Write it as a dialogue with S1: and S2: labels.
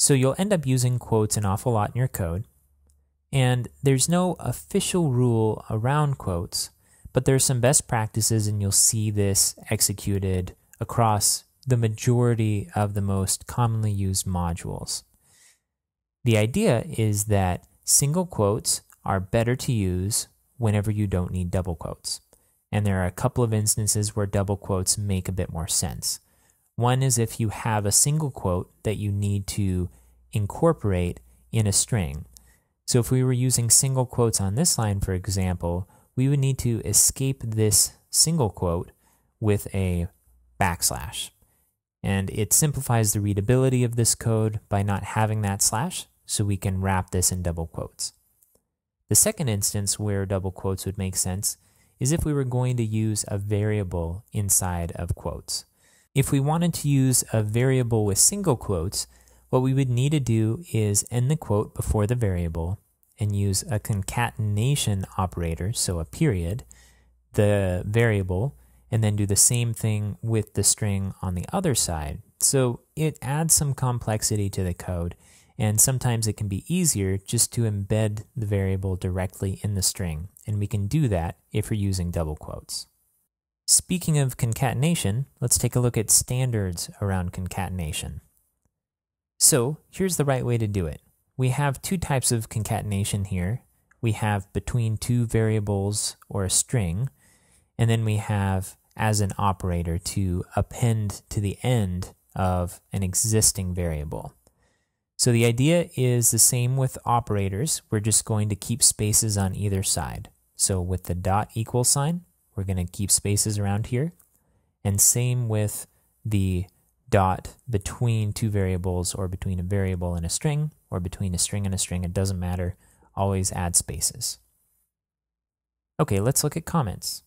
S1: So you'll end up using quotes an awful lot in your code. And there's no official rule around quotes, but there's some best practices, and you'll see this executed across the majority of the most commonly used modules. The idea is that single quotes are better to use whenever you don't need double quotes. And there are a couple of instances where double quotes make a bit more sense. One is if you have a single quote that you need to incorporate in a string. So if we were using single quotes on this line, for example, we would need to escape this single quote with a backslash. And it simplifies the readability of this code by not having that slash, so we can wrap this in double quotes. The second instance where double quotes would make sense is if we were going to use a variable inside of quotes. If we wanted to use a variable with single quotes, what we would need to do is end the quote before the variable and use a concatenation operator, so a period, the variable, and then do the same thing with the string on the other side. So it adds some complexity to the code, and sometimes it can be easier just to embed the variable directly in the string, and we can do that if we're using double quotes. Speaking of concatenation, let's take a look at standards around concatenation. So here's the right way to do it. We have two types of concatenation here. We have between two variables or a string, and then we have as an operator to append to the end of an existing variable. So the idea is the same with operators. We're just going to keep spaces on either side. So with the dot equal sign, we're going to keep spaces around here. And same with the dot between two variables, or between a variable and a string, or between a string and a string. It doesn't matter. Always add spaces. Okay, let's look at comments.